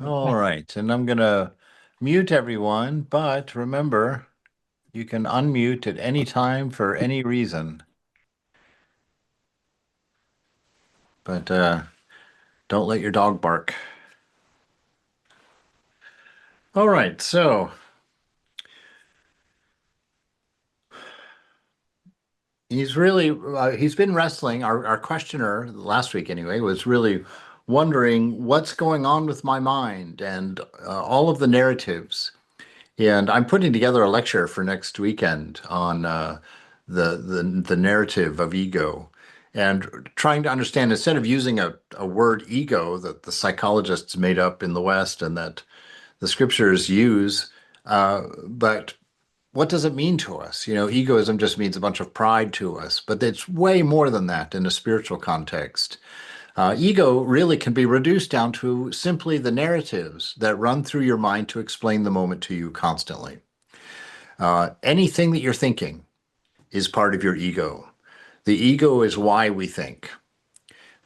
All right, and I'm gonna mute everyone, but remember, you can unmute at any time for any reason. But don't let your dog bark. All right, so he's been wrestling. Our questioner last week anyway was really wondering what's going on with my mind and all of the narratives. And I'm putting together a lecture for next weekend on the narrative of ego and trying to understand, instead of using a word ego that the psychologists made up in the West and that the scriptures use, but what does it mean to us? You know, egoism just means a bunch of pride to us, but it's way more than that in a spiritual context. Ego really can be reduced down to simply the narratives that run through your mind to explain the moment to you constantly. Anything that you're thinking is part of your ego. The ego is why we think.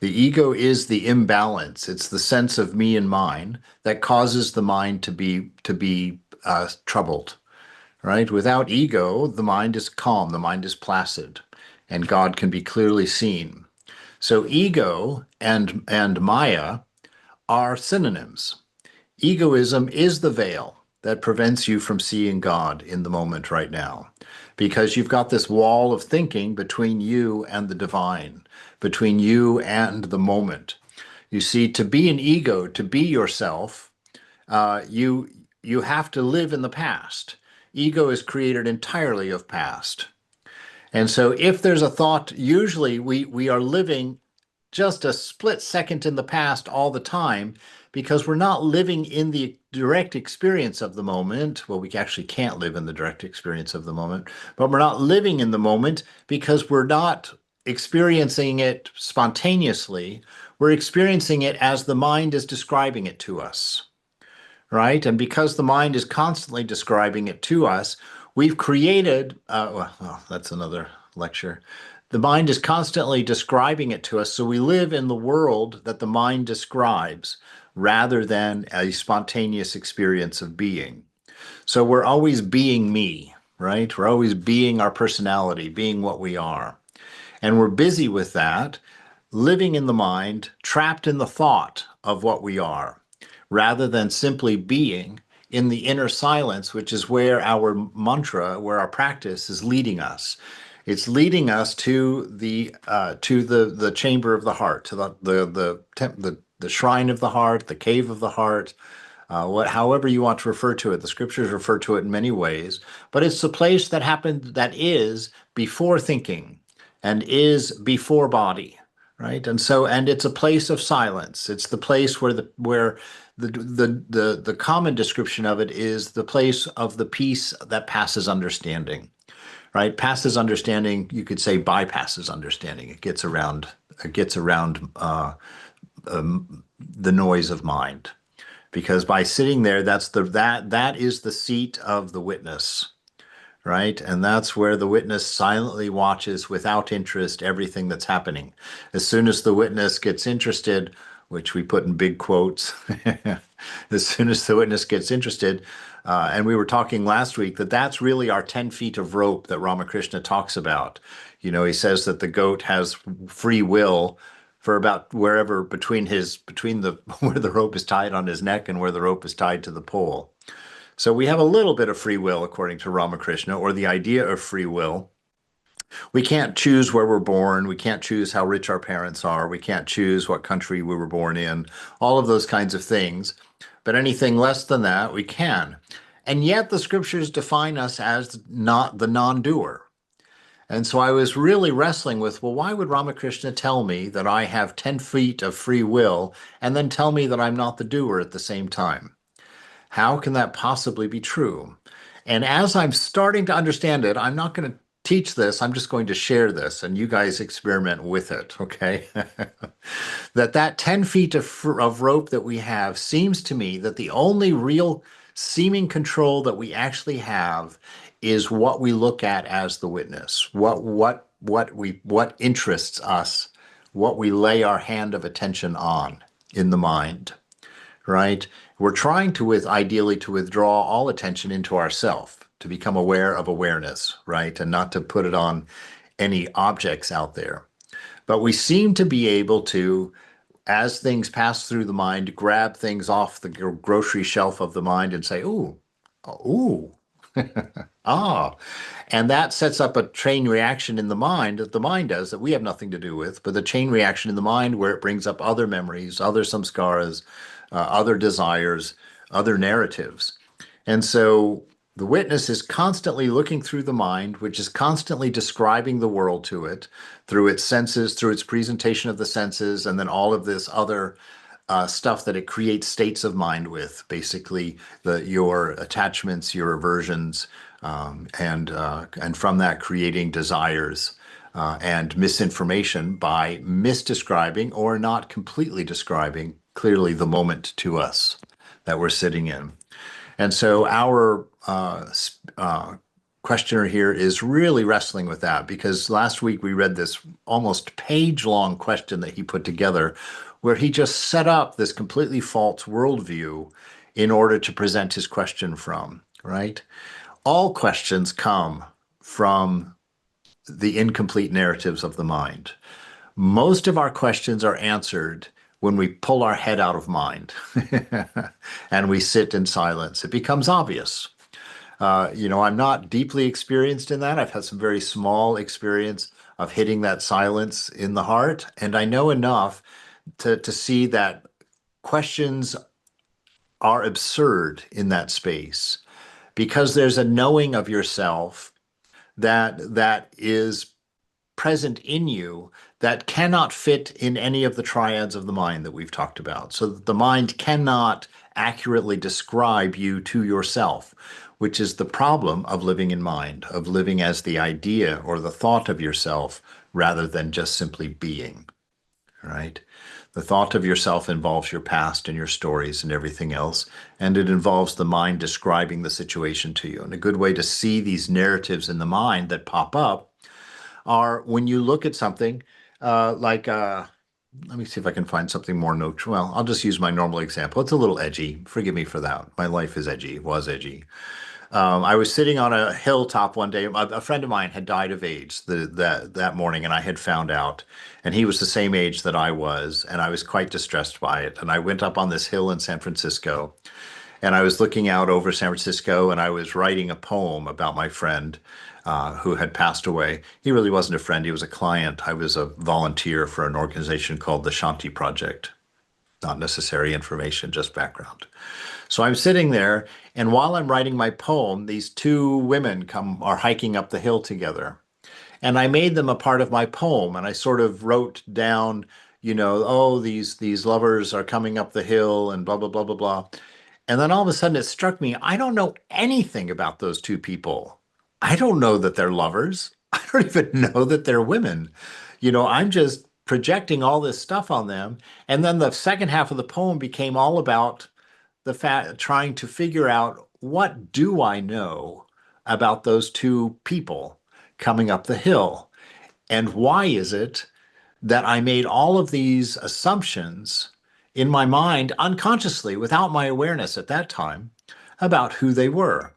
The ego is the imbalance. It's the sense of me and mine that causes the mind to be troubled. Right? Without ego, the mind is calm, the mind is placid, and God can be clearly seen. So ego and Maya are synonyms. Egoism is the veil that prevents you from seeing God in the moment right now, because you've got this wall of thinking between you and the divine, between you and the moment. You see, to be an ego, to be yourself, you have to live in the past. Ego is created entirely of past. And so if there's a thought, usually we are living just a split second in the past all the time, because we're not living in the direct experience of the moment. Well, we actually can't live in the direct experience of the moment, but we're not living in the moment because we're not experiencing it spontaneously. We're experiencing it as the mind is describing it to us, right? And because the mind is constantly describing it to us, we've created, well, that's another lecture. The mind is constantly describing it to us, so we live in the world that the mind describes rather than a spontaneous experience of being. So we're always being me, right? We're always being our personality, being what we are. And we're busy with that, living in the mind, trapped in the thought of what we are, rather than simply being in the inner silence, which is where our mantra, where our practice is leading us. It's leading us to the chamber of the heart, to the shrine of the heart, the cave of the heart, however you want to refer to it. The scriptures refer to it in many ways, but it's the place that is before thinking and is before body, right? And it's a place of silence. It's the place where the common description of it is the place of the peace that passes understanding, right? Passes understanding, you could say bypasses understanding. It gets around the noise of mind, because by sitting there, that is the seat of the witness, right? And that's where the witness silently watches without interest everything that's happening. As soon as the witness gets interested, which we put in big quotes, as soon as the witness gets interested, and we were talking last week that that's really our 10 feet of rope that Ramakrishna talks about. You know, he says that the goat has free will for about wherever between the where the rope is tied on his neck and where the rope is tied to the pole. So we have a little bit of free will according to Ramakrishna, or the idea of free will. We can't choose where we're born. We can't choose how rich our parents are. We can't choose what country we were born in, all of those kinds of things. But anything less than that, we can. And yet the scriptures define us as not the non-doer. And so I was really wrestling with, well, why would Ramakrishna tell me that I have 10 feet of free will and then tell me that I'm not the doer at the same time? How can that possibly be true? And as I'm starting to understand it, I'm not going to teach this. I'm just going to share this, and you guys experiment with it, okay? that 10 feet of rope that we have seems to me that the only real seeming control that we actually have is what we look at as the witness, what interests us, what we lay our hand of attention on in the mind, right? We're trying to, with ideally, to withdraw all attention into ourself, to become aware of awareness, right? And not to put it on any objects out there. But we seem to be able to, as things pass through the mind, grab things off the grocery shelf of the mind and say, ooh, ooh, ah. And that sets up a chain reaction in the mind that the mind does that we have nothing to do with, but the chain reaction in the mind where it brings up other memories, other samskaras, other desires, other narratives. And so the witness is constantly looking through the mind, which is constantly describing the world to it through its senses, through its presentation of the senses, and then all of this other stuff that it creates states of mind with, basically your attachments, your aversions, and from that creating desires and misinformation by misdescribing or not completely describing clearly the moment to us that we're sitting in. And so our questioner here is really wrestling with that because last week we read this almost page-long question that he put together where he just set up this completely false worldview in order to present his question from, right? All questions come from the incomplete narratives of the mind. Most of our questions are answered when we pull our head out of mind and we sit in silence. It becomes obvious. I'm not deeply experienced in that. I've had some very small experience of hitting that silence in the heart. And I know enough to see that questions are absurd in that space because there's a knowing of yourself that is present in you that cannot fit in any of the triads of the mind that we've talked about. So that the mind cannot accurately describe you to yourself, which is the problem of living in mind, of living as the idea or the thought of yourself rather than just simply being, right? The thought of yourself involves your past and your stories and everything else, and it involves the mind describing the situation to you. And a good way to see these narratives in the mind that pop up are when you look at something let me see if I can find something more neutral. Well, I'll just use my normal example. It's a little edgy. Forgive me for that. My life is edgy, was edgy. I was sitting on a hilltop one day. A friend of mine had died of AIDS that morning, and I had found out. And he was the same age that I was, and I was quite distressed by it. And I went up on this hill in San Francisco, and I was looking out over San Francisco, and I was writing a poem about my friend who had passed away. He really wasn't a friend. He was a client. I was a volunteer for an organization called the Shanti Project. Not necessary information, just background. So I'm sitting there, and while I'm writing my poem, these two women are hiking up the hill together. And I made them a part of my poem, and I sort of wrote down, oh, these lovers are coming up the hill and blah, blah, blah, blah, blah. And then all of a sudden it struck me, I don't know anything about those two people. I don't know that they're lovers. I don't even know that they're women. I'm just projecting all this stuff on them. And then the second half of the poem became all about the fact trying to figure out what do I know about those two people coming up the hill? And why is it that I made all of these assumptions in my mind unconsciously without my awareness at that time about who they were,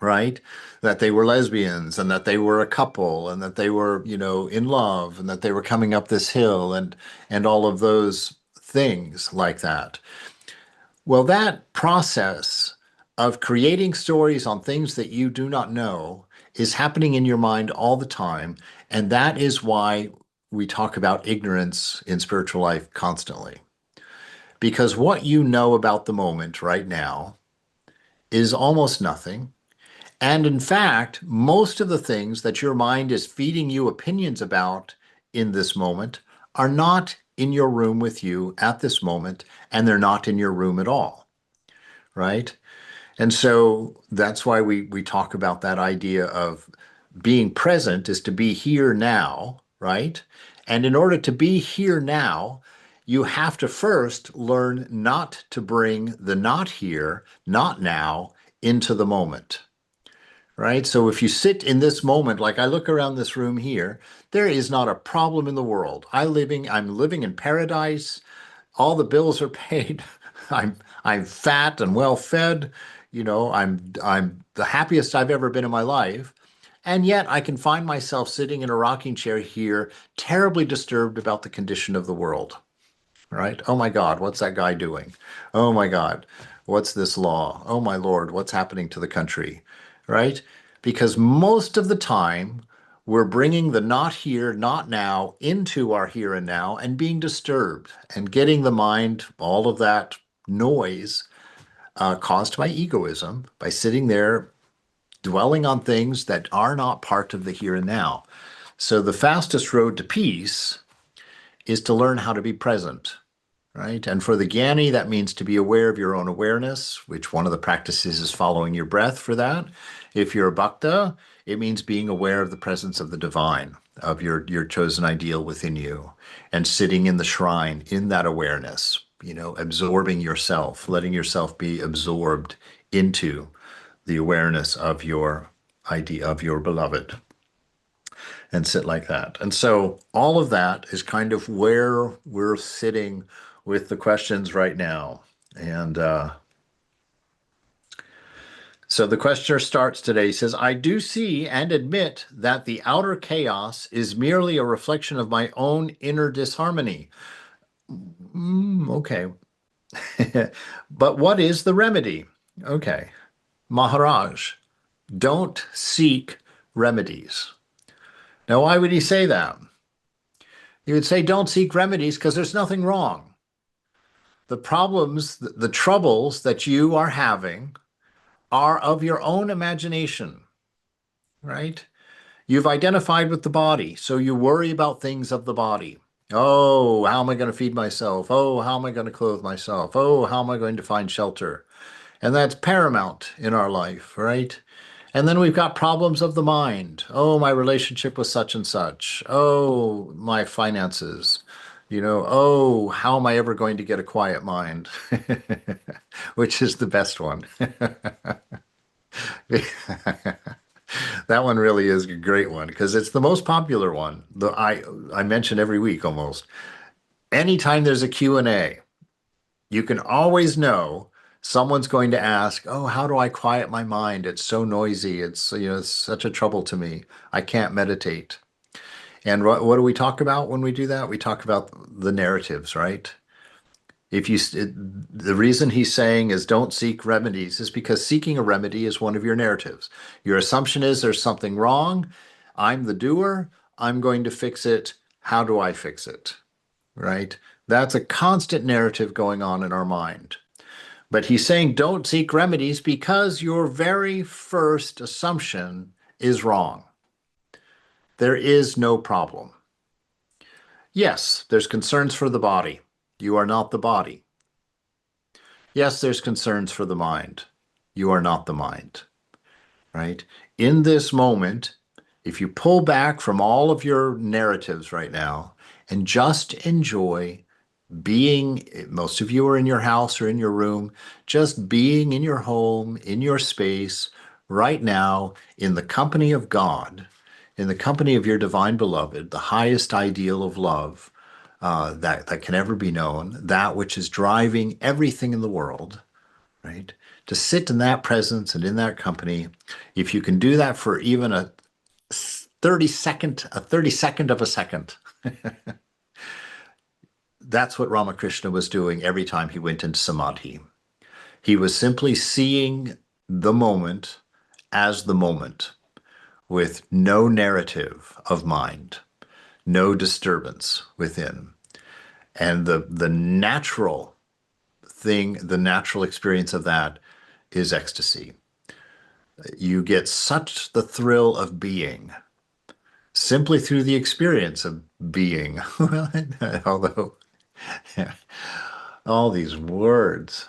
right? That they were lesbians and that they were a couple and that they were, in love and that they were coming up this hill and all of those things like that. Well, that process of creating stories on things that you do not know is happening in your mind all the time. And that is why we talk about ignorance in spiritual life constantly. Because what you know about the moment right now is almost nothing. And in fact, most of the things that your mind is feeding you opinions about in this moment are not in your room with you at this moment, and they're not in your room at all, right? And so that's why we talk about that idea of being present is to be here now, right? And in order to be here now, you have to first learn not to bring the not here, not now into the moment, right? So if you sit in this moment, like I look around this room here, there is not a problem in the world. I'm living in paradise. All the bills are paid. I'm fat and well fed. I'm the happiest I've ever been in my life. And yet I can find myself sitting in a rocking chair here, terribly disturbed about the condition of the world, right? Oh my God, what's that guy doing? Oh my God, what's this law? Oh my Lord, what's happening to the country, right? Because most of the time, we're bringing the not here, not now into our here and now and being disturbed and getting the mind, all of that noise caused by egoism, by sitting there dwelling on things that are not part of the here and now. So the fastest road to peace is to learn how to be present, right? And for the Gyani, that means to be aware of your own awareness, which one of the practices is following your breath for that. If you're a Bhakta, it means being aware of the presence of the divine, of your chosen ideal within you, and sitting in the shrine in that awareness, absorbing yourself, letting yourself be absorbed into the awareness of your idea, of your beloved, and sit like that. And so all of that is kind of where we're sitting with the questions right now. And so the questioner starts today. He says, I do see and admit that the outer chaos is merely a reflection of my own inner disharmony. Okay. But what is the remedy? Okay. Maharaj, don't seek remedies. Now, why would he say that? He would say, don't seek remedies because there's nothing wrong. The problems, the troubles that you are having are of your own imagination, right? You've identified with the body, so you worry about things of the body. Oh, how am I going to feed myself? Oh, how am I going to clothe myself? Oh, how am I going to find shelter? And that's paramount in our life, right? And then we've got problems of the mind. Oh, my relationship with such and such. Oh, my finances. Oh, how am I ever going to get a quiet mind? Which is the best one. That one really is a great one because it's the most popular one. I mention every week almost. Anytime there's a Q&A, you can always know someone's going to ask, "Oh, how do I quiet my mind? It's so noisy. It's such a trouble to me. I can't meditate." And what do we talk about when we do that? We talk about the narratives, right? The reason he's saying is don't seek remedies is because seeking a remedy is one of your narratives. Your assumption is there's something wrong. I'm the doer. I'm going to fix it. How do I fix it? Right? That's a constant narrative going on in our mind. But he's saying don't seek remedies because your very first assumption is wrong. There is no problem. Yes, there's concerns for the body. You are not the body. Yes, there's concerns for the mind. You are not the mind, right? In this moment, if you pull back from all of your narratives right now and just enjoy being, most of you are in your house or in your room, just being in your home, in your space, right now, in the company of God, in the company of your divine beloved, the highest ideal of love that can ever be known, that which is driving everything in the world, right? To sit in that presence and in that company, if you can do that for even a 32nd of a second, that's what Ramakrishna was doing every time he went into samadhi. He was simply seeing the moment as the moment with no narrative of mind, no disturbance within. And the natural thing, the natural experience of that is ecstasy. You get such the thrill of being simply through the experience of being. Although all these words,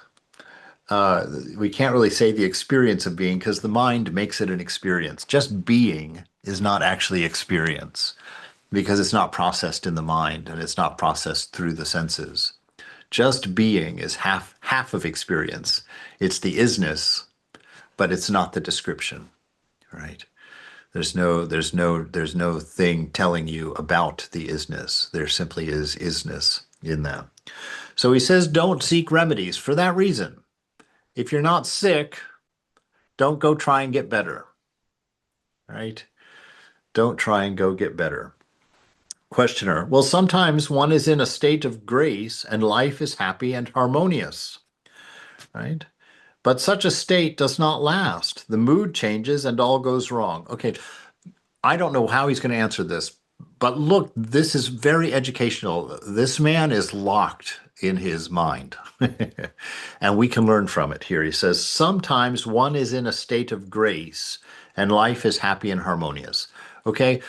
we can't really say the experience of being because the mind makes it an experience. Just being is not actually experience because it's not processed in the mind and it's not processed through the senses. Just being is half of experience. It's the isness, but it's not the description, right? There's no thing telling you about the isness. There simply is isness in that. So he says, don't seek remedies for that reason. If you're not sick, don't go try and get better, right? Don't try and go get better. Questioner, well, sometimes one is in a state of grace and life is happy and harmonious, right? But such a state does not last. The mood changes and all goes wrong. Okay, I don't know how he's going to answer this, but look, this is very educational. This man is locked in his mind, and we can learn from it here. He says, sometimes one is in a state of grace and life is happy and harmonious. Okay,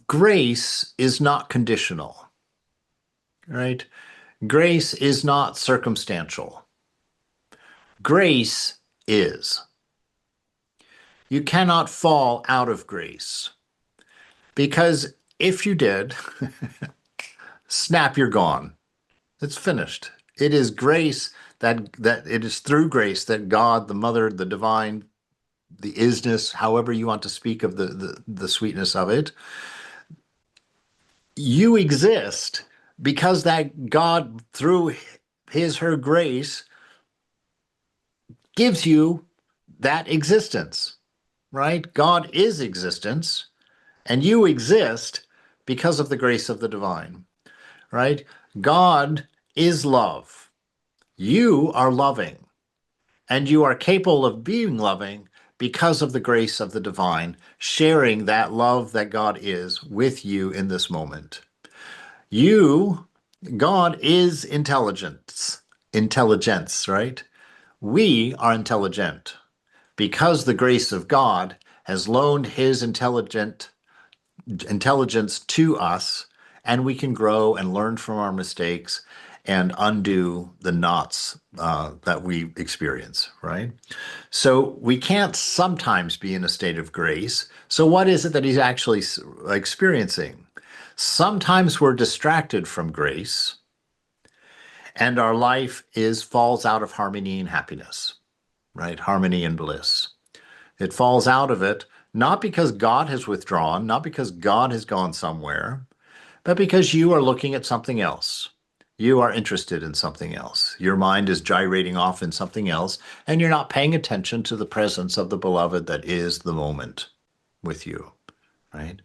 grace is not conditional, right? Grace is not circumstantial. Grace is. You cannot fall out of grace, because if you did, snap, you're gone. It's finished. It is grace that it is through grace that God, the Mother, the divine, the isness, however you want to speak of the sweetness of it, you exist because that God, through her grace, gives you that existence, right? God is existence, and you exist because of the grace of the divine, right? God is love. You are loving, and you are capable of being loving because of the grace of the divine, sharing that love that God is with you in this moment. God is intelligence, right? We are intelligent because the grace of God has loaned his intelligence to us, and we can grow and learn from our mistakes and undo the knots that we experience, right? So we can't sometimes be in a state of grace. So what is it that he's actually experiencing? Sometimes we're distracted from grace, and our life falls out of harmony and happiness, right? Harmony and bliss. It falls out of it, not because God has withdrawn, not because God has gone somewhere, but because you are looking at something else. You are interested in something else. Your mind is gyrating off in something else, and you're not paying attention to the presence of the beloved that is the moment with you, right?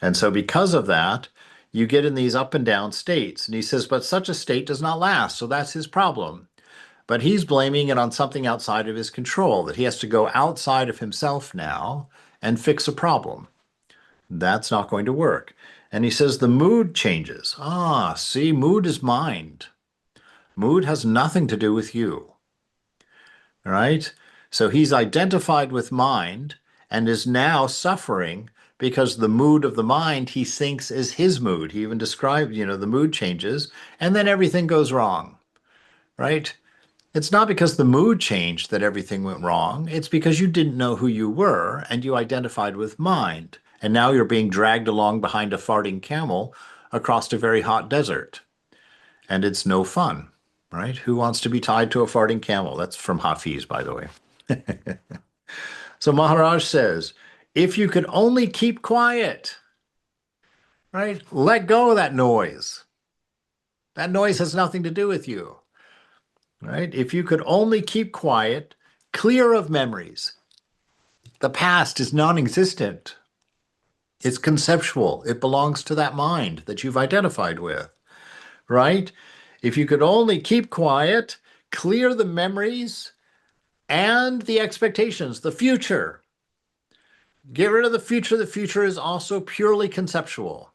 And so because of that, you get in these up and down states. And he says, but such a state does not last. So that's his problem. But he's blaming it on something outside of his control, that he has to go outside of himself now and fix a problem. That's not going to work. And he says the mood changes. See, mood is mind. Mood has nothing to do with you. All right? So he's identified with mind and is now suffering because the mood of the mind he thinks is his mood. He even described, the mood changes, and then everything goes wrong, right? It's not because the mood changed that everything went wrong. It's because you didn't know who you were and you identified with mind. And now you're being dragged along behind a farting camel across a very hot desert. And it's no fun, right? Who wants to be tied to a farting camel? That's from Hafiz, by the way. So Maharaj says, if you could only keep quiet, right? Let go of that noise. That noise has nothing to do with you. Right? If you could only keep quiet, clear of memories. The past is non-existent. It's conceptual. It belongs to that mind that you've identified with, right? If you could only keep quiet, clear the memories and the expectations, the future. Get rid of the future. The future is also purely conceptual.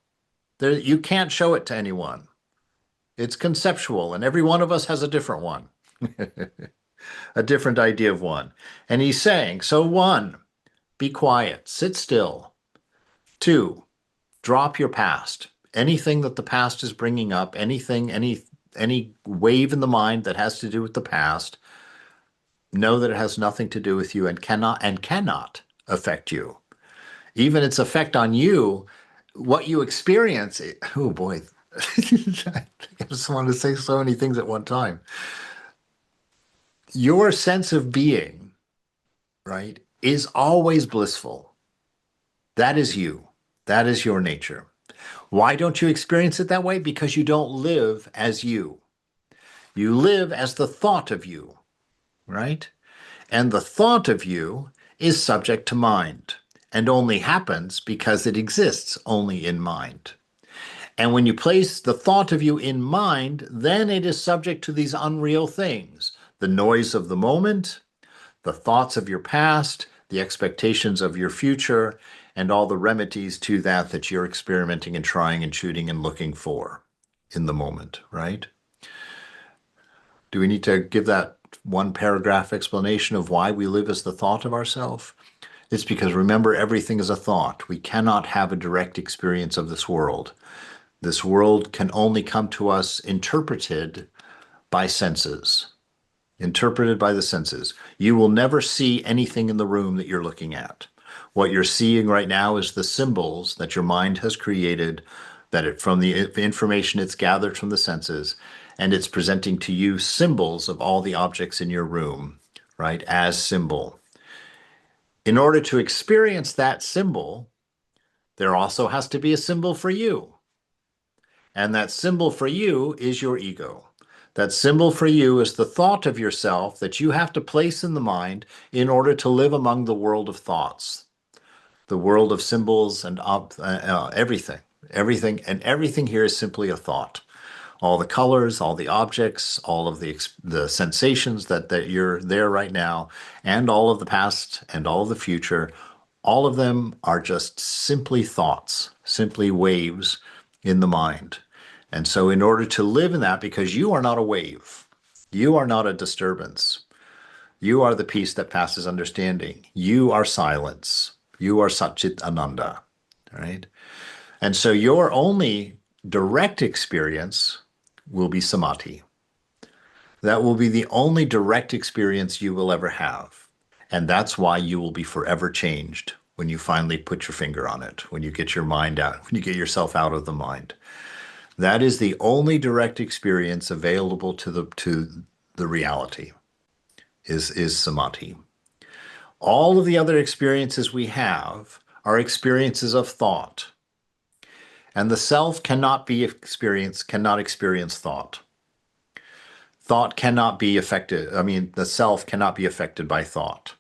You can't show it to anyone. It's conceptual, and every one of us has a different one. A different idea of one. And he's saying, so 1, be quiet, sit still. 2, drop your past. Anything that the past is bringing up, anything, any wave in the mind that has to do with the past, know that it has nothing to do with you and cannot affect you. Even its effect on you, what you experience, oh boy, I just want to say so many things at one time. Your sense of being, right, is always blissful. That is you. That is your nature. Why don't you experience it that way? Because you don't live as you. You live as the thought of you, right? And the thought of you is subject to mind and only happens because it exists only in mind. And when you place the thought of you in mind, then it is subject to these unreal things, the noise of the moment, the thoughts of your past, the expectations of your future, and all the remedies to that that you're experimenting and trying and shooting and looking for in the moment, right? Do we need to give that one paragraph explanation of why we live as the thought of ourselves? It's because remember, everything is a thought. We cannot have a direct experience of this world. This world can only come to us interpreted by senses, interpreted by the senses. You will never see anything in the room that you're looking at. What you're seeing right now is the symbols that your mind has created, that it from the information it's gathered from the senses, and it's presenting to you symbols of all the objects in your room, right, as symbol. In order to experience that symbol, there also has to be a symbol for you. And that symbol for you is your ego. That symbol for you is the thought of yourself that you have to place in the mind in order to live among the world of thoughts, the world of symbols and everything. Everything here is simply a thought. All the colors, all the objects, all of the sensations that you're there right now, and all of the past and all of the future, all of them are just simply thoughts, simply waves in the mind. And so, in order to live in that, because you are not a wave, you are not a disturbance, you are the peace that passes understanding, you are silence, you are Satchit Ananda, right? And so, your only direct experience will be samadhi. That will be the only direct experience you will ever have. And that's why you will be forever changed when you finally put your finger on it, when you get your mind out, when you get yourself out of the mind. That is the only direct experience available to the reality is samadhi. All of the other experiences we have are experiences of thought. And the self cannot experience thought. Thought cannot be affected. I mean, the self cannot be affected by thought.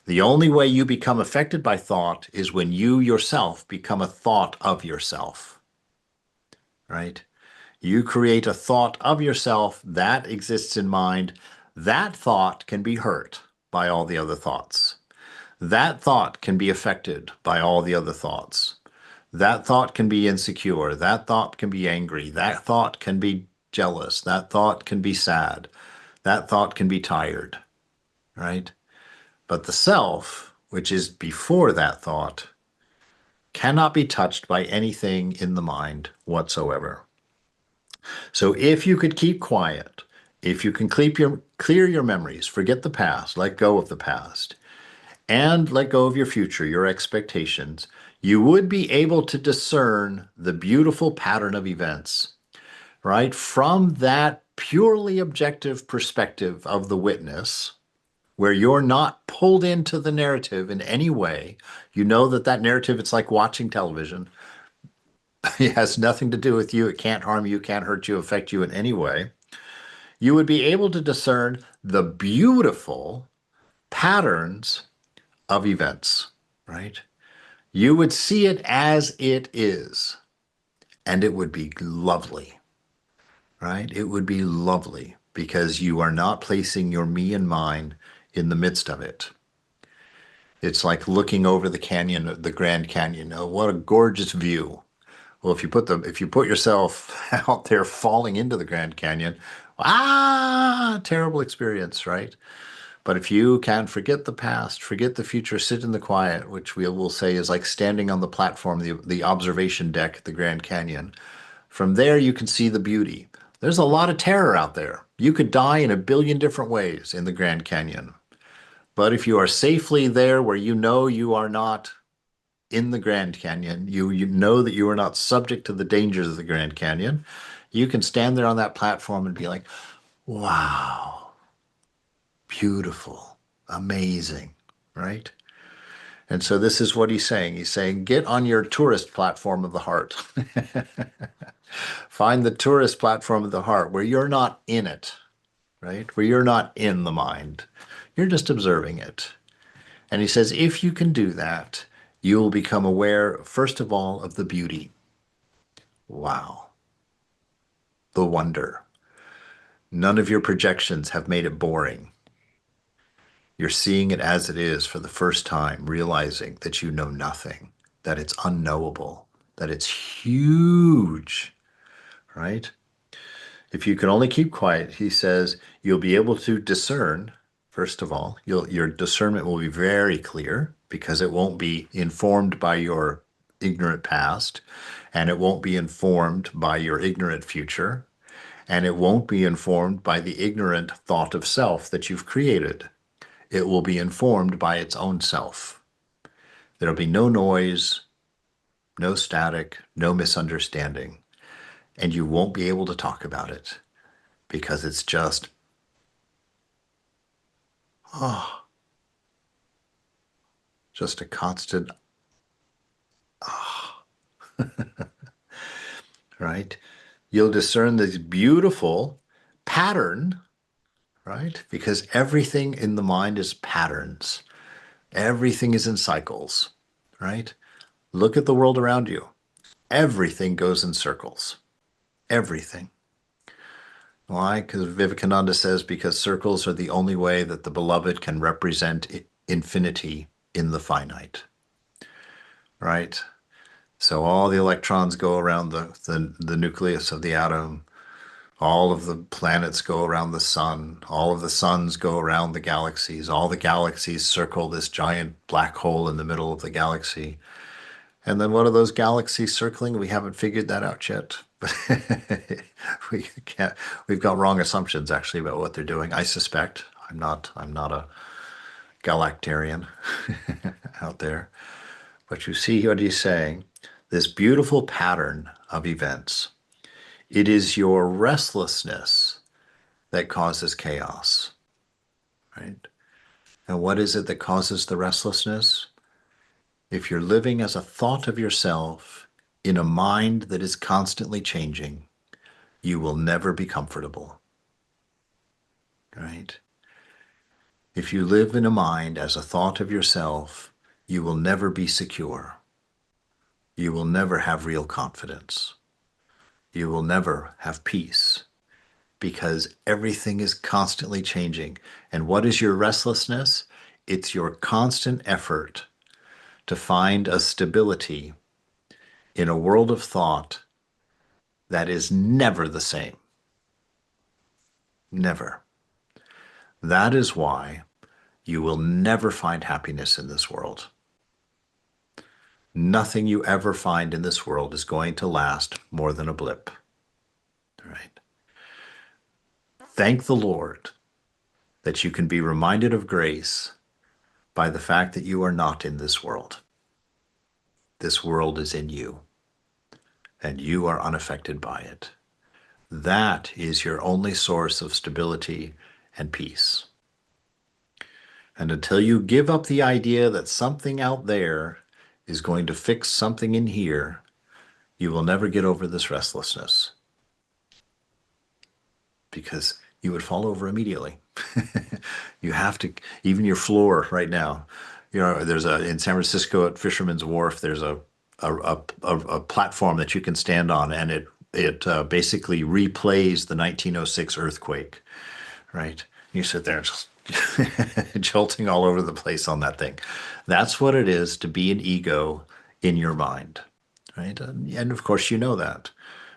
The only way you become affected by thought is when you yourself become a thought of yourself, right? You create a thought of yourself that exists in mind. That thought can be hurt by all the other thoughts. That thought can be affected by all the other thoughts. That thought can be insecure. That thought can be angry. That thought can be jealous. That thought can be sad. That thought can be tired, right? But the self, which is before that thought, cannot be touched by anything in the mind whatsoever. So if you could keep quiet, if you can clear your memories, forget the past, let go of the past, and let go of your future, your expectations, you would be able to discern the beautiful pattern of events, right? From that purely objective perspective of the witness, where you're not pulled into the narrative in any way. You know that that narrative, it's like watching television. It has nothing to do with you. It can't harm you, can't hurt you, affect you in any way. You would be able to discern the beautiful patterns of events, right? You would see it as it is, and it would be lovely, right? It would be lovely because you are not placing your me and mine in the midst of it. It's like looking over the canyon, the Grand Canyon. Oh, what a gorgeous view. Well, if you put yourself out there falling into the Grand Canyon, terrible experience, right? But if you can forget the past, forget the future, sit in the quiet, which we will say is like standing on the platform, the observation deck at the Grand Canyon. From there, you can see the beauty. There's a lot of terror out there. You could die in a billion different ways in the Grand Canyon. But if you are safely there where you know you are not in the Grand Canyon, you know that you are not subject to the dangers of the Grand Canyon, you can stand there on that platform and be like, wow, beautiful, amazing, right? And so this is what he's saying. He's saying, get on your tourist platform of the heart. Find the tourist platform of the heart where you're not in it, right? Where you're not in the mind. You're just observing it. And he says, if you can do that, you will become aware, first of all, of the beauty. Wow. The wonder. None of your projections have made it boring. You're seeing it as it is for the first time, realizing that you know nothing, that it's unknowable, that it's huge, right? If you can only keep quiet, he says, you'll be able to discern, first of all, your discernment will be very clear because it won't be informed by your ignorant past, and it won't be informed by your ignorant future, and it won't be informed by the ignorant thought of self that you've created. It will be informed by its own self. There'll be no noise, no static, no misunderstanding, and you won't be able to talk about it because it's just, oh, just a constant, ah, right? You'll discern this beautiful pattern, right? Because everything in the mind is patterns. Everything is in cycles, right? Look at the world around you. Everything goes in circles. Everything. Why? Because Vivekananda says, because circles are the only way that the beloved can represent infinity in the finite, right? So all the electrons go around the nucleus of the atom. All of the planets go around the sun. All of the suns go around the galaxies. All the galaxies circle this giant black hole in the middle of the galaxy. And then what are those galaxies circling? We haven't figured that out yet. we can't, we've got wrong assumptions actually about what they're doing. I suspect. I'm not a galactarian out there. But you see what he's saying. This beautiful pattern of events. It is your restlessness that causes chaos, right? And what is it that causes the restlessness? If you're living as a thought of yourself in a mind that is constantly changing, you will never be comfortable, right? If you live in a mind as a thought of yourself, you will never be secure. You will never have real confidence. You will never have peace because everything is constantly changing. And what is your restlessness? It's your constant effort to find a stability in a world of thought that is never the same. Never. That is why you will never find happiness in this world. Nothing you ever find in this world is going to last more than a blip. Right? Thank the Lord that you can be reminded of grace by the fact that you are not in this world. This world is in you, and you are unaffected by it. That is your only source of stability and peace. And until you give up the idea that something out there is going to fix something in here, you will never get over this restlessness because you would fall over immediately. You have to, even your floor right now, there's in San Francisco at Fisherman's Wharf, there's a platform that you can stand on, and it basically replays the 1906 earthquake, right? You sit there and just jolting all over the place on that thing. That's what it is to be an ego in your mind, right? And of course, you know that.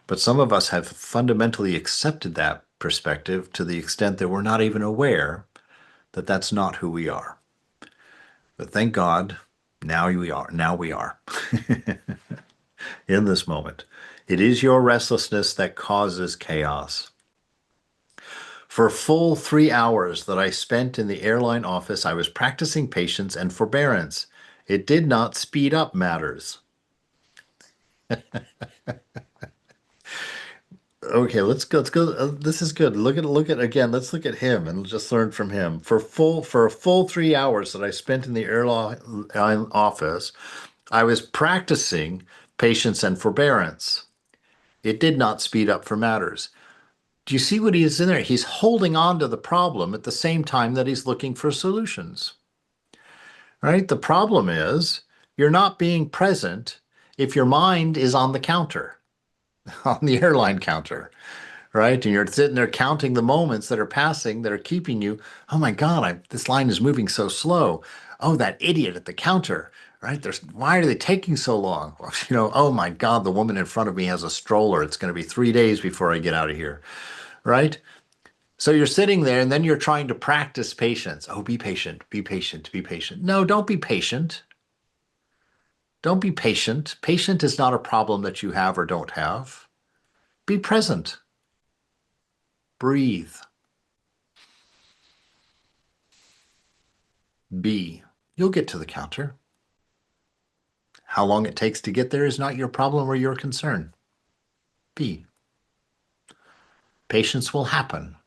But some of us have fundamentally accepted that perspective to the extent that we're not even aware that that's not who we are. But thank God, now we are. Now we are in this moment. It is your restlessness that causes chaos. For a full 3 hours that I spent in the airline office, I was practicing patience and forbearance. It did not speed up matters. Okay, let's go. Let's go. This is good. Look at again. Let's look at him and just learn from him. For a full 3 hours that I spent in the airline office, I was practicing patience and forbearance. It did not speed up for matters. Do you see what he is in there? He's holding on to the problem at the same time that he's looking for solutions. Right? The problem is you're not being present if your mind is on the counter, on the airline counter, right? And you're sitting there counting the moments that are passing that are keeping you, oh my God, this line is moving so slow. Oh, that idiot at the counter, right? Why are they taking so long? Oh my God, the woman in front of me has a stroller. It's going to be 3 days before I get out of here, right? So you're sitting there and then you're trying to practice patience. Oh, be patient, be patient, be patient. No, don't be patient. Don't be patient. Patient is not a problem that you have or don't have. Be present. Breathe. Be. You'll get to the counter. How long it takes to get there is not your problem or your concern. Be. Patience will happen.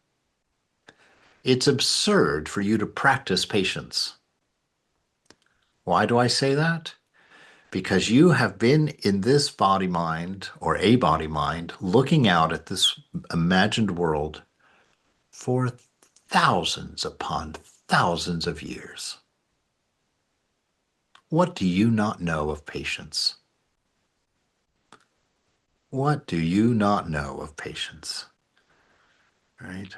It's absurd for you to practice patience. Why do I say that? Because you have been in this body mind or a body mind looking out at this imagined world for thousands upon thousands of years. What do you not know of patience? What do you not know of patience? Right?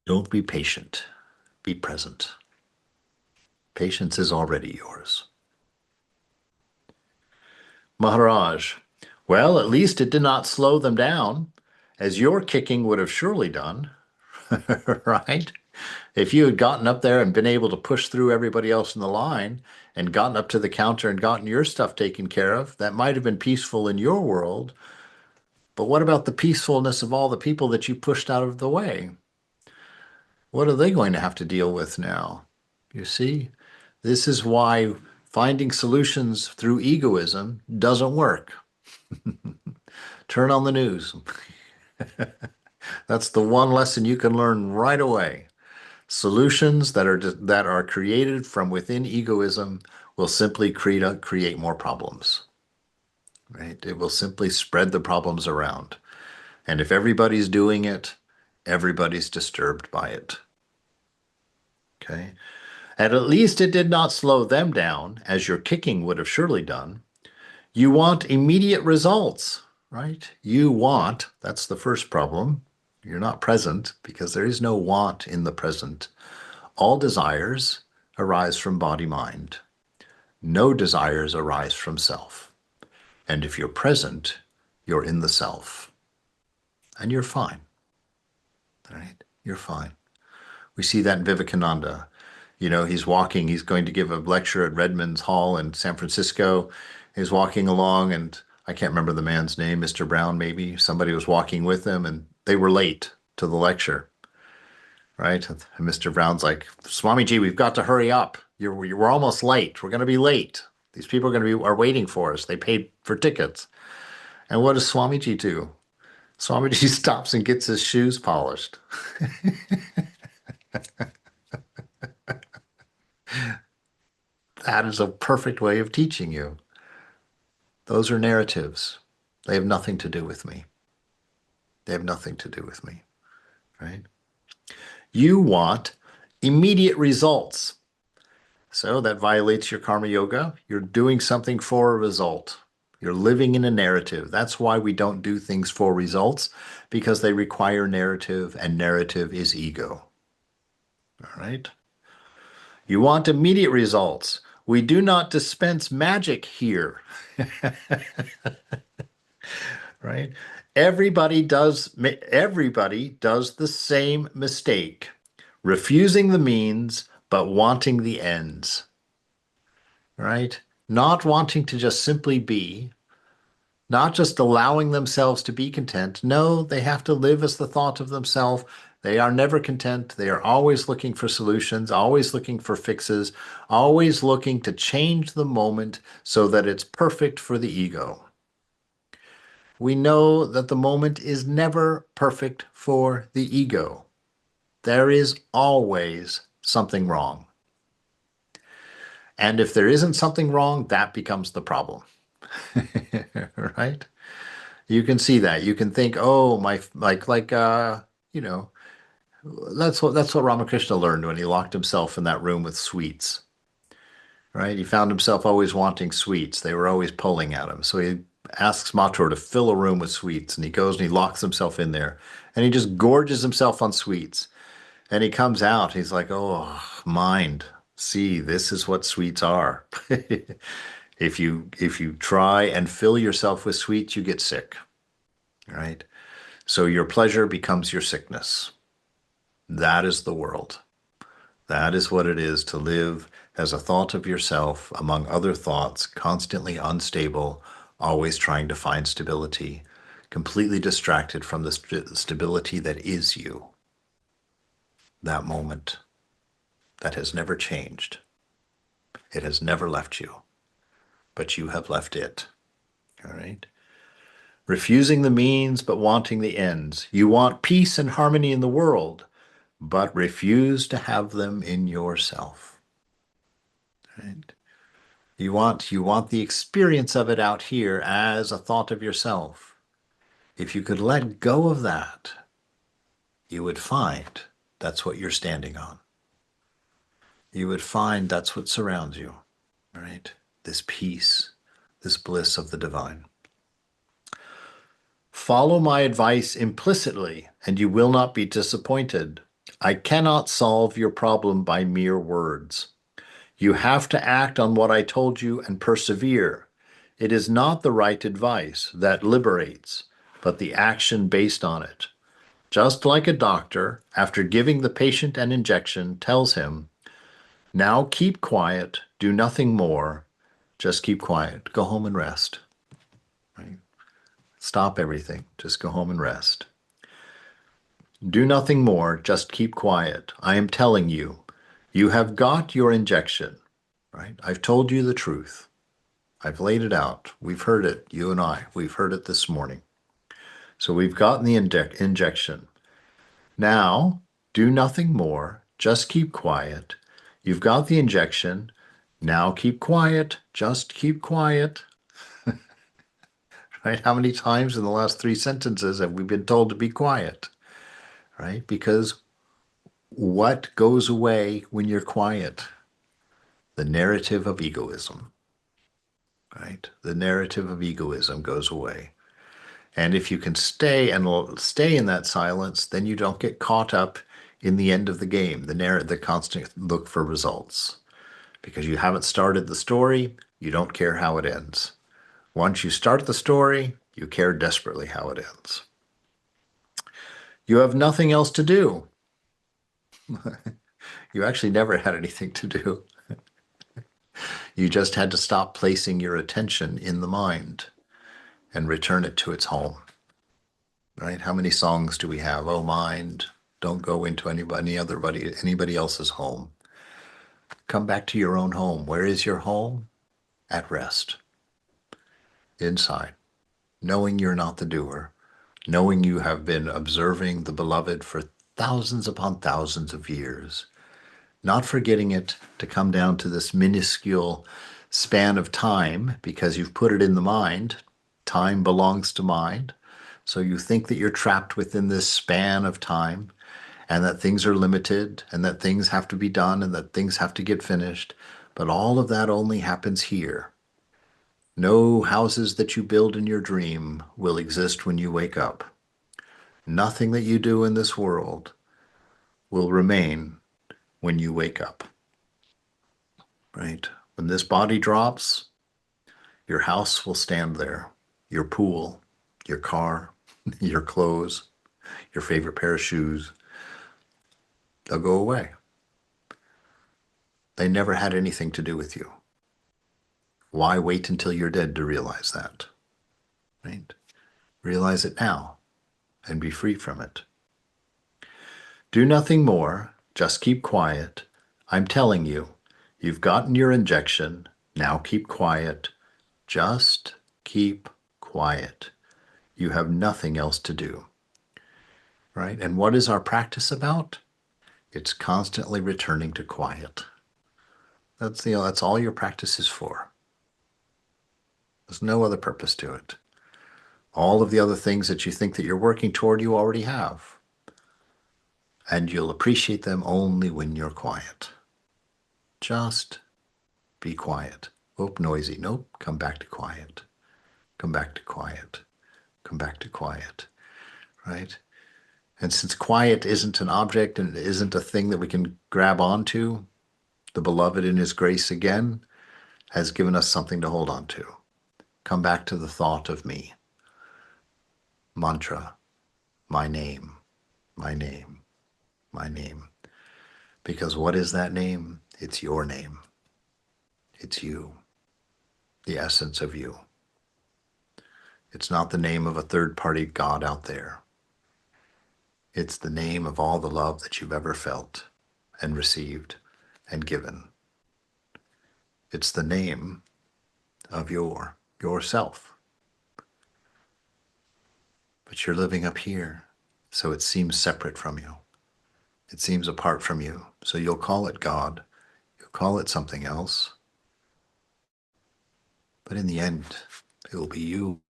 Don't be patient. Be present. Patience is already yours. Maharaj, well, at least it did not slow them down, as your kicking would have surely done, right? If you had gotten up there and been able to push through everybody else in the line and gotten up to the counter and gotten your stuff taken care of, that might have been peaceful in your world. But what about the peacefulness of all the people that you pushed out of the way? What are they going to have to deal with now? You see, this is why finding solutions through egoism doesn't work. Turn on the news. That's the one lesson you can learn right away. Solutions that are created from within egoism will simply create more problems, right? It will simply spread the problems around. And if everybody's doing it, everybody's disturbed by it. Okay? And at least it did not slow them down, as your kicking would have surely done. You want immediate results, right? That's the first problem. You're not present because there is no want in the present. All desires arise from body mind. No desires arise from self. And if you're present, you're in the self. And you're fine, right? You're fine. We see that in Vivekananda. He's walking, he's going to give a lecture at Redmond's Hall in San Francisco. He's walking along, and I can't remember the man's name, Mr. Brown, maybe. Somebody was walking with him, and they were late to the lecture, right? And Mr. Brown's like, Swamiji, we've got to hurry up. We're almost late. We're going to be late. These people are waiting for us. They paid for tickets. And what does Swamiji do? Swamiji stops and gets his shoes polished. That is a perfect way of teaching you. Those are narratives. They have nothing to do with me. They have nothing to do with me, right? You want immediate results. So that violates your karma yoga. You're doing something for a result. You're living in a narrative. That's why we don't do things for results, because they require narrative, and narrative is ego. All right? You want immediate results. We do not dispense magic here. Right? Everybody does the same mistake, refusing the means but wanting the ends. Right? Not wanting to just simply be, not just allowing themselves to be content. No, they have to live as the thought of themselves. They are never content. They are always looking for solutions, always looking for fixes, always looking to change the moment so that it's perfect for the ego. we know that the moment is never perfect for the ego. There is always something wrong. And if there isn't something wrong, that becomes the problem. Right? You can see that. You can think, oh, my, you know, that's what Ramakrishna learned when he locked himself in that room with sweets, right? He found himself always wanting sweets. They were always pulling at him. So he asks Matur to fill a room with sweets, and he goes and he locks himself in there, and he just gorges himself on sweets. And he comes out, he's like, oh, mind, see, this is what sweets are. If you try and fill yourself with sweets, you get sick, right? So your pleasure becomes your sickness. That is the world. That is what it is to live as a thought of yourself among other thoughts, constantly unstable, always trying to find stability, completely distracted from the stability that is you. That moment that has never changed. It has never left you, but you have left it. All right? Refusing the means, but wanting the ends. You want peace and harmony in the world, but refuse to have them in yourself. Right? You want the experience of it out here as a thought of yourself. If you could let go of that, you would find that's what you're standing on. You would find that's what surrounds you, right? This peace, this bliss of the divine. Follow my advice implicitly, and you will not be disappointed. I cannot solve your problem by mere words. You have to act on what I told you and persevere. It is not the right advice that liberates, but the action based on it. Just like a doctor, after giving the patient an injection, tells him, now keep quiet, do nothing more, just keep quiet, go home and rest. Right? Stop everything, just go home and rest. Do nothing more, just keep quiet. I am telling you, you have got your injection, right? I've told you the truth. I've laid it out. We've heard it, you and I. We've heard it this morning. So we've gotten the injection. Now, do nothing more, just keep quiet. You've got the injection. Now keep quiet, just keep quiet. Right? How many times in the last 3 sentences have we been told to be quiet? Right? Because what goes away when you're quiet? The narrative of egoism. Right? The narrative of egoism goes away. And if you can stay in that silence, then you don't get caught up in the end of the game, the constant look for results. Because you haven't started the story, you don't care how it ends. Once you start the story, you care desperately how it ends. You have nothing else to do. You actually never had anything to do. You just had to stop placing your attention in the mind and return it to its home. Right? How many songs do we have? Oh, mind, don't go into anybody else's home. Come back to your own home. Where is your home? At rest. Inside. Knowing you're not the doer. Knowing you have been observing the beloved for thousands upon thousands of years. Not forgetting it to come down to this minuscule span of time because you've put it in the mind. Time belongs to mind. So you think that you're trapped within this span of time and that things are limited and that things have to be done and that things have to get finished. But all of that only happens here. No houses that you build in your dream will exist when you wake up. Nothing that you do in this world will remain when you wake up. Right? When this body drops, your house will stand there. Your pool, your car, your clothes, your favorite pair of shoes, they'll go away. They never had anything to do with you. Why wait until you're dead to realize that? Right? Realize it now and be free from it. Do nothing more, just keep quiet. I'm telling you, you've gotten your injection. Now keep quiet. Just keep quiet. You have nothing else to do, right? And what is our practice about? It's constantly returning to quiet. That's all your practice is for. There's no other purpose to it. All of the other things that you think that you're working toward, you already have. And you'll appreciate them only when you're quiet. Just be quiet. Oh, noisy. Nope. Come back to quiet. Come back to quiet. Come back to quiet. Right? And since quiet isn't an object and it isn't a thing that we can grab onto, the beloved in his grace again has given us something to hold on to. Come back to the thought of me. Mantra. My name. My name. My name. Because what is that name? It's your name. It's you. The essence of you. It's not the name of a third-party God out there. It's the name of all the love that you've ever felt and received and given. It's the name of yourself. But you're living up here, so it seems separate from you. It seems apart from you. So you'll call it God. You'll call it something else. But in the end, it will be you.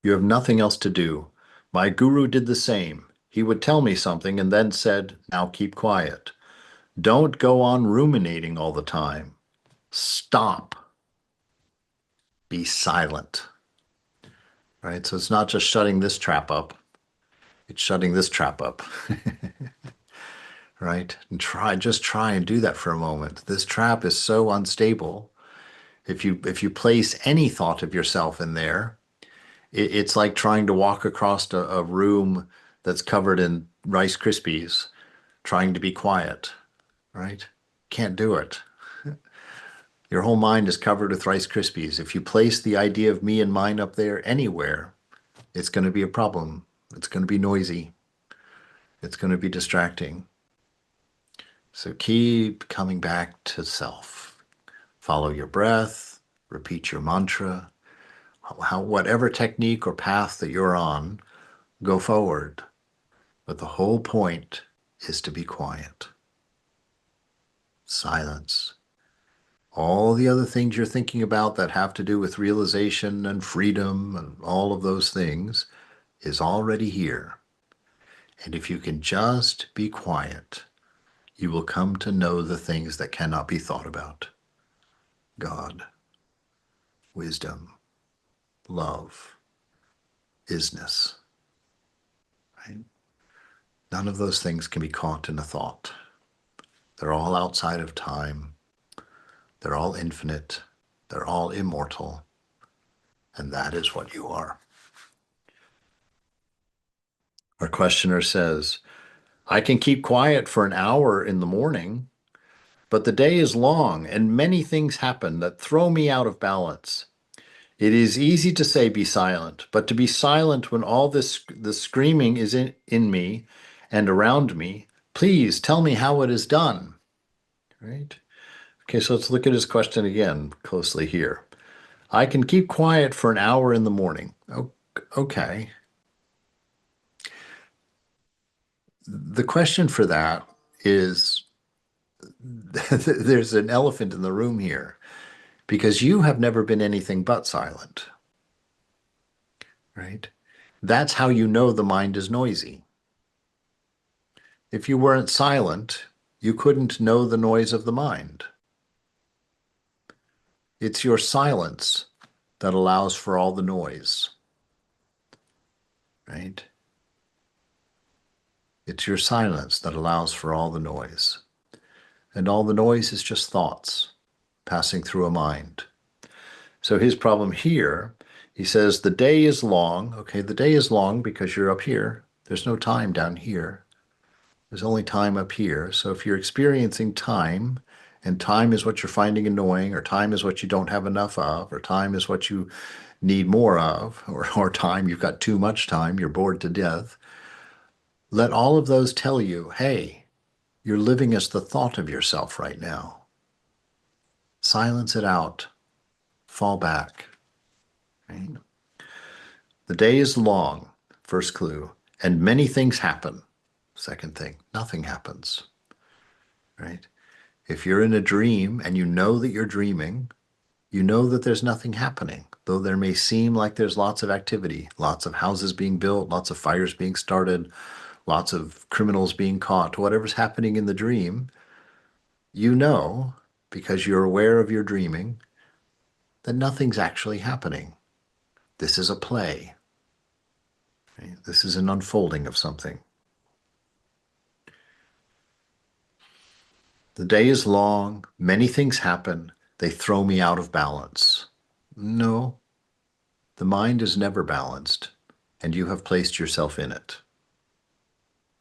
You have nothing else to do. My guru did the same. He would tell me something and then said, now keep quiet. Don't go on ruminating all the time. Stop. Be silent. Right? So it's not just shutting this trap up. It's shutting this trap up. Right? And just try and do that for a moment. This trap is so unstable. If you place any thought of yourself in there, it's like trying to walk across a room that's covered in Rice Krispies, trying to be quiet, right? Can't do it. Your whole mind is covered with Rice Krispies. If you place the idea of me and mine up there anywhere, it's going to be a problem. It's going to be noisy. It's going to be distracting. So keep coming back to self. Follow your breath, repeat your mantra. Whatever technique or path that you're on, go forward. But the whole point is to be quiet. Silence. All the other things you're thinking about that have to do with realization and freedom and all of those things is already here. And if you can just be quiet, you will come to know the things that cannot be thought about. God, wisdom, love, isness. Right? None of those things can be caught in a thought. They're all outside of time. They're all infinite. They're all immortal. And that is what you are. Our questioner says, I can keep quiet for an hour in the morning, but the day is long and many things happen that throw me out of balance. It is easy to say be silent, but to be silent when all the screaming is in me and around me, please tell me how it is done. Right? Okay, so let's look at his question again closely here. I can keep quiet for an hour in the morning. Okay. The question for that is there's an elephant in the room here because you have never been anything but silent, right? That's how you know the mind is noisy. If you weren't silent, you couldn't know the noise of the mind. It's your silence that allows for all the noise, right? It's your silence that allows for all the noise. And all the noise is just thoughts passing through a mind. So his problem here, he says the day is long. Okay, the day is long because you're up here. There's no time down here. There's only time up here. So if you're experiencing time, and time is what you're finding annoying, or time is what you don't have enough of, or time is what you need more of, or time, you've got too much time, you're bored to death. Let all of those tell you, hey, You're living as the thought of yourself right now. Silence it out. Fall back. Right? The day is long, first clue, and many things happen. Second thing, nothing happens. Right? If you're in a dream and you know that you're dreaming, you know that there's nothing happening, though there may seem like there's lots of activity, lots of houses being built, lots of fires being started, lots of criminals being caught, whatever's happening in the dream, you know, because you're aware of your dreaming, that nothing's actually happening. This is a play. Right? This is an unfolding of something. The day is long, many things happen, they throw me out of balance. No, the mind is never balanced, and you have placed yourself in it.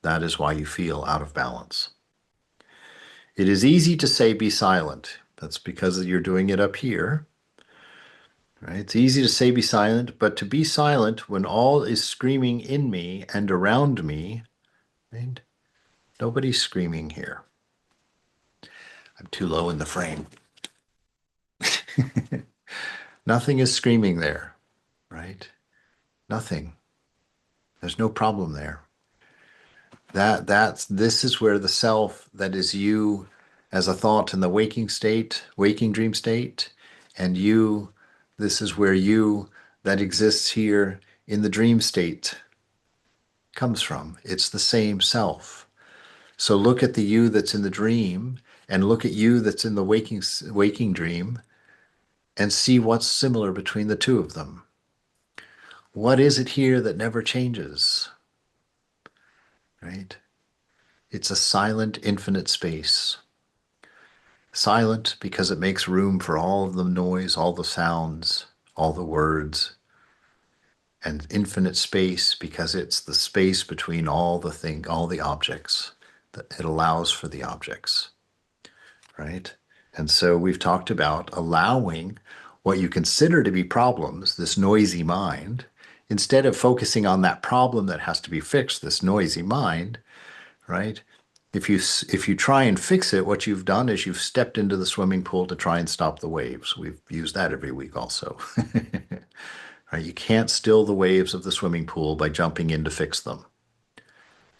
That is why you feel out of balance. It is easy to say be silent. That's because you're doing it up here. Right? It's easy to say be silent, but to be silent when all is screaming in me and around me, right? Nobody's screaming here. I'm too low in the frame. Nothing is screaming there, right? Nothing. There's no problem there. This is where the self that is you as a thought in the waking state, waking dream state, and you, this is where you that exists here in the dream state comes from. It's the same self. So look at the you that's in the dream and look at you that's in the waking dream and see what's similar between the two of them. What is it here that never changes? Right? It's a silent, infinite space. Silent because it makes room for all of the noise, all the sounds, all the words, and infinite space because it's the space between all the objects. It allows for the objects, right? And so we've talked about allowing what you consider to be problems, this noisy mind, instead of focusing on that problem that has to be fixed, this noisy mind, right? If you try and fix it, what you've done is you've stepped into the swimming pool to try and stop the waves. We've used that every week also. Right? You can't still the waves of the swimming pool by jumping in to fix them.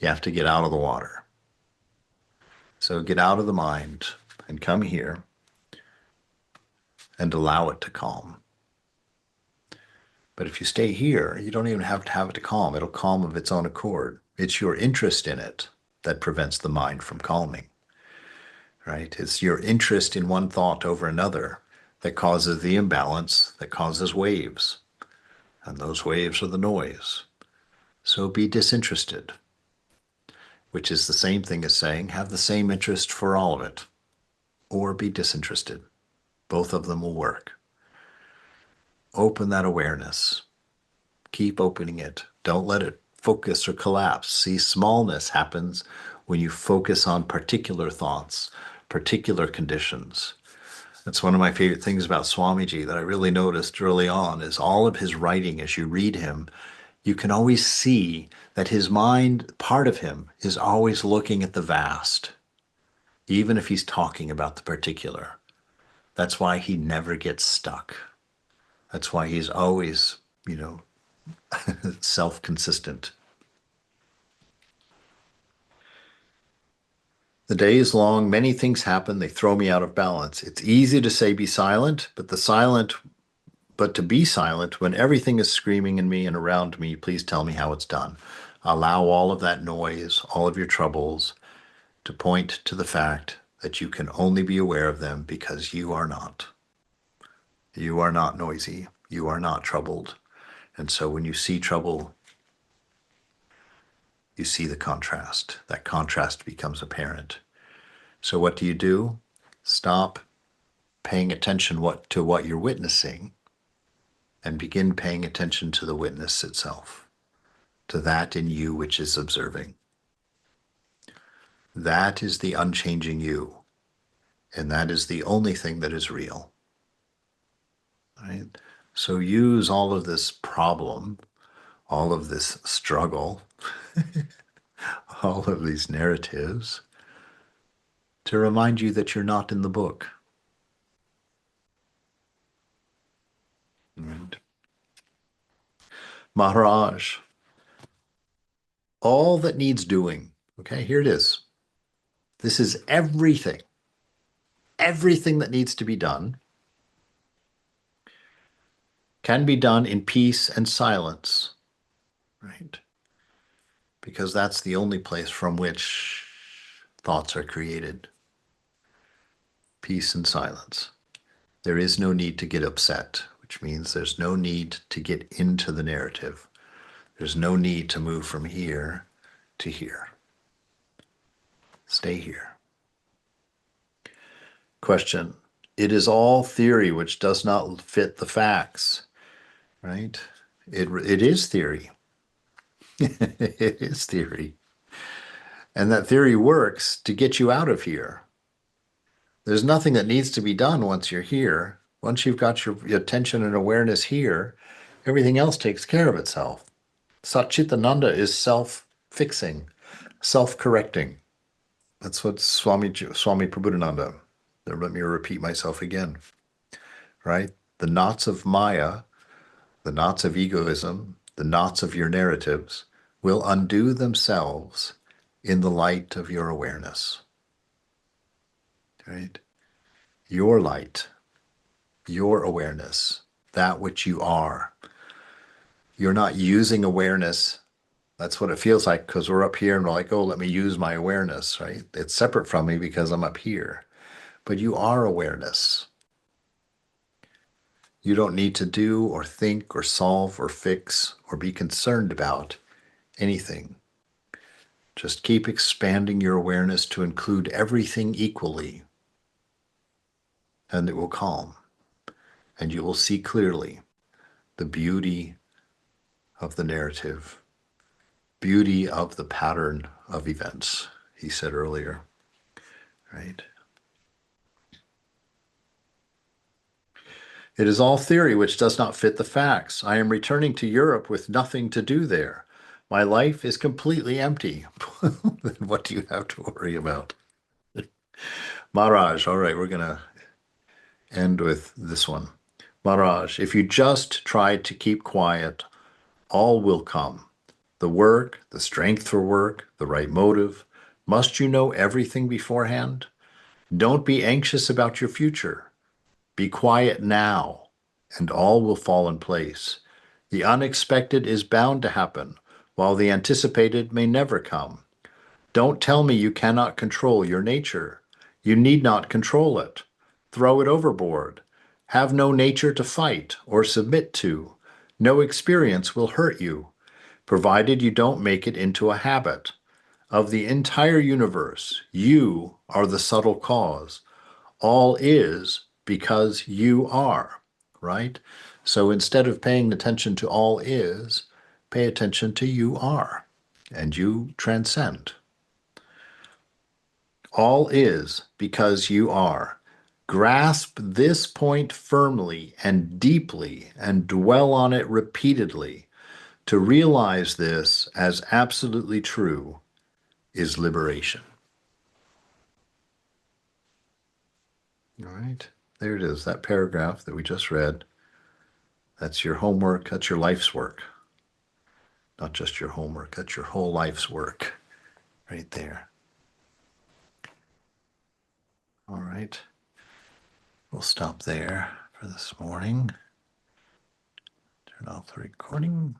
You have to get out of the water. So get out of the mind and come here and allow it to calm. But if you stay here, you don't even have to have it to calm. It'll calm of its own accord. It's your interest in it that prevents the mind from calming, right? It's your interest in one thought over another that causes the imbalance, that causes waves. And those waves are the noise. So be disinterested, which is the same thing as saying have the same interest for all of it, or be disinterested. Both of them will work. Open that awareness. Keep opening it. Don't let it focus or collapse. See, smallness happens when you focus on particular thoughts, particular conditions. That's one of my favorite things about Swamiji that I really noticed early on is all of his writing, as you read him, you can always see that his mind, part of him, is always looking at the vast, even if he's talking about the particular. That's why he never gets stuck. That's why he's always, self-consistent. The day is long, many things happen, they throw me out of balance. It's easy to say be silent, but to be silent when everything is screaming in me and around me, please tell me how it's done. Allow all of that noise, all of your troubles, to point to the fact that you can only be aware of them because you are not. You are not noisy. You are not troubled. And so when you see trouble, you see the contrast. That contrast becomes apparent. So what do? Stop paying attention to what you're witnessing and begin paying attention to the witness itself, to that in you which is observing. That is the unchanging you, and that is the only thing that is real. Right? So use all of this problem, all of this struggle, all of these narratives to remind you that you're not in the book. Right. Maharaj, all that needs doing. Okay, here it is. This is everything. Everything that needs to be done can be done in peace and silence, right? Because that's the only place from which thoughts are created. Peace and silence. There is no need to get upset, which means there's no need to get into the narrative. There's no need to move from here to here. Stay here. Question. It is all theory which does not fit the facts, right? It is theory. It is theory. And that theory works to get you out of here. There's nothing that needs to be done once you're here. Once you've got your attention and awareness here, everything else takes care of itself. Satchitananda is self-fixing, self-correcting. That's what Swami Prabhupada. Let me repeat myself again, right? The knots of Maya, the knots of egoism, the knots of your narratives will undo themselves in the light of your awareness, right? Your light, your awareness, that which you are. You're not using awareness. That's what it feels like because we're up here and we're like, oh, let me use my awareness, right? It's separate from me because I'm up here. But you are awareness. You don't need to do or think or solve or fix or be concerned about anything. Just keep expanding your awareness to include everything equally, and it will calm. And you will see clearly the beauty of the narrative, beauty of the pattern of events, he said earlier, right? It is all theory which does not fit the facts. I am returning to Europe with nothing to do there. My life is completely empty. What do you have to worry about? Maharaj, all right, we're going to end with this one. Maharaj, if you just try to keep quiet, all will come. The work, the strength for work, the right motive. Must you know everything beforehand? Don't be anxious about your future. Be quiet now, and all will fall in place. The unexpected is bound to happen, while the anticipated may never come. Don't tell me you cannot control your nature. You need not control it. Throw it overboard. Have no nature to fight or submit to. No experience will hurt you, provided you don't make it into a habit. Of the entire universe, you are the subtle cause. All is because you are, right? So instead of paying attention to all is, pay attention to you are, and you transcend. All is because you are. Grasp this point firmly and deeply and dwell on it repeatedly. To realize this as absolutely true is liberation. All right, there it is, that paragraph that we just read. That's your homework, that's your life's work. Not just your homework, that's your whole life's work right there. All right, we'll stop there for this morning. Turn off the recording.